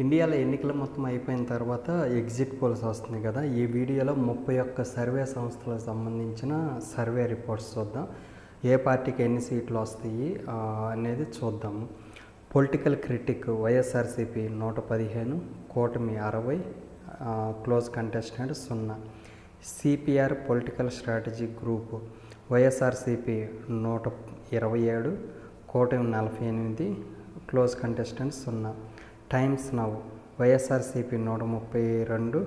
ఇండియాలో ఎన్నికలు మొత్తం అయిపోయిన తర్వాత ఎగ్జిట్ పోల్స్ వస్తున్నాయి కదా. ఈ వీడియోలో 31 సర్వే సంస్థలకు సంబంధించిన సర్వే రిపోర్ట్స్ చూద్దాం. ఏ పార్టీకి ఎన్ని సీట్లు వస్తాయి అనేది చూద్దాము. పొలిటికల్ క్రిటిక్ వైఎస్ఆర్సీపీ 115, కూటమి 60, close contestant 0. CPR political strategy group YSRCP 127, కూటమి 48, close contestant 0. Times Now YSRCP 132,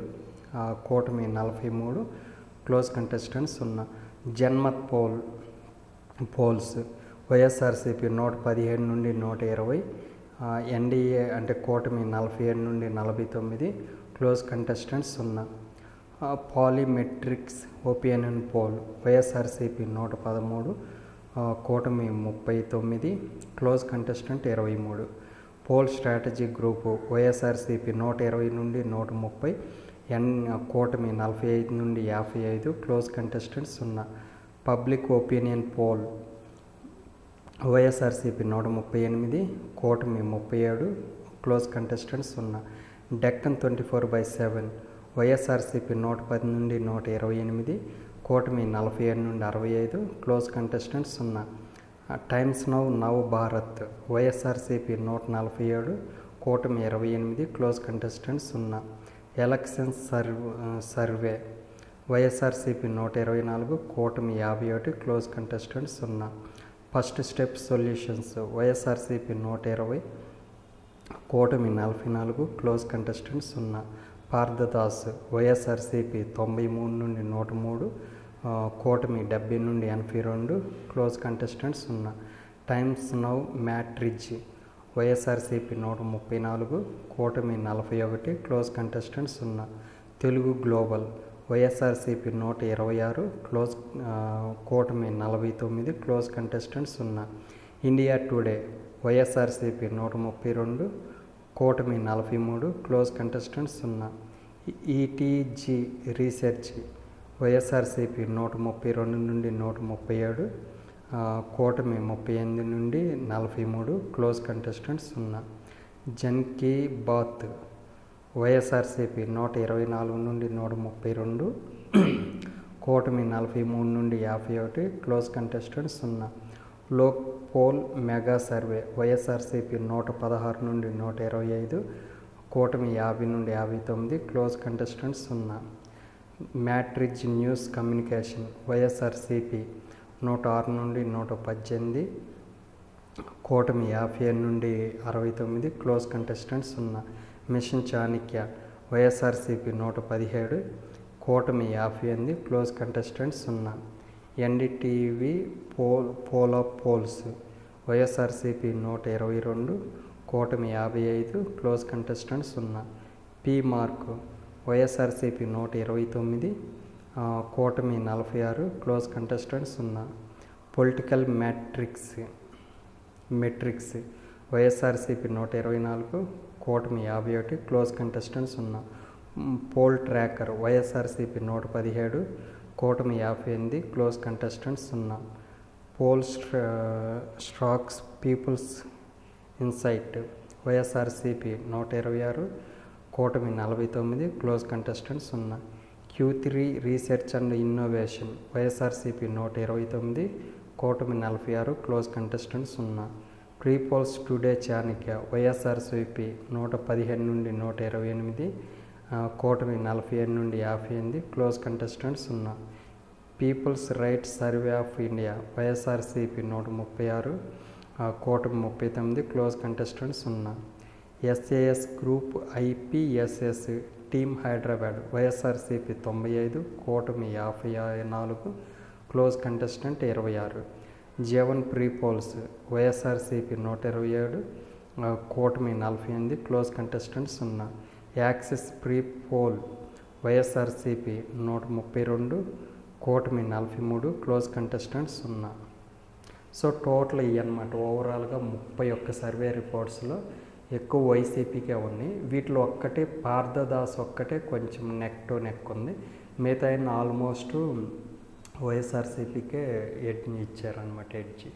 కూటమి 43, close contestant 0. Janmat polls YSRCP 117 నుండి 120, ఎన్డీఏ అంటే కూటమి 47 నుండి 49, close contestant 0. Polimetrix opinion poll YSRCP 113, కూటమి 39, close contestant 23. Poll strategy group YSRCP 120 నుండి 130, కూటమి 45 నుండి 55, close contestant 0. Public opinion poll YSRCP 138, కూటమి 37, క్లోజ్ కంటెస్టెంట్ 0. డెక్కన్ 24/7 వైఎస్ఆర్సీపీ 110 నుండి 128, కూటమి 47 నుండి 65, close contestant 0. Times now Bharat YSRCP 147, కూటమి 28, close contestant 0. Elections survey YSRCP 124, కూటమి 51, close contestant 0. First step solutions YSRCP 120, కూటమి 44, క్లోజ్ కంటెస్టెంట్ 0. పార్థదాస్ వైఎస్ఆర్సీపీ 93 నుండి 103, కూటమి 70 నుండి 82, close contestant 0. Times Now Matrize YSRCP 134, కూటమి 41, close contestant 0. Telugu global YSRCP 126, కూటమి 49, close contestant 0. India Today YSRCP 132, కూటమి 43, close contestant 0. ETG research YSRCP 132 నుండి 137, కూటమి 38 నుండి 43, క్లోజ్ కంటెస్టెంట్ 0. జన్ కీ బాత్ వైఎస్ఆర్సీపీ 124 నుండి 132, కూటమి 43 నుండి 51, close contestant 0. Lok poll mega survey YSRCP 116 నుండి 125, కూటమి 50 నుండి 59, close contestant 0. Matrize news communication YSRCP 106 నుండి 118, కూటమి 57 నుండి 69, close contestant 0. Mission Chanakya YSRCP 117, కూటమి 58, close contestant 0. NDTV poll of polls YSRCP 122, కూటమి 55, close contestant 0. P mark YSRCP 129, కూటమి 46, close contestant 0. Political metrics YSRCP 124, కూటమి 51, close contestant 0. Poll tracker YSRCP 117, కూటమి 58, close contestant 0. Poll stocks peoples insight YSRCP 126, కూటమి 49, close contestant 0. Q3 research and innovation YSRCP 129, కూటమి 46, close contestant 0. Pre polls today Chanakya YSRCP 115 నుండి 128, కూటమి 47 నుండి 58, close contestant 0. People's rights survey of India YSRCP 136, కూటమి 39, close contestant 0. SAS group IPSS team Hyderabad YSRCP 95, కూటమి 54, close contestant 26. Jeevan pre polls YSRCP 127, కూటమి 48, close contestant 0. Axis pre pole YSRCP 132, కూటమి 43, close contestant 0. So total ఇవి అన్నమాట. ఓవరాల్గా 31 సర్వే రిపోర్ట్స్లో ఎక్కువ వైసీపీకే ఉన్నాయి. వీటిలో ఒక్కటే పార్థదాస్ ఒక్కటే కొంచెం నెక్ టు నెక్ ఉంది. మిగతా ఆల్మోస్ట్ వైఎస్ఆర్సీపీకే ఇచ్చారనమాట ఎడ్జి.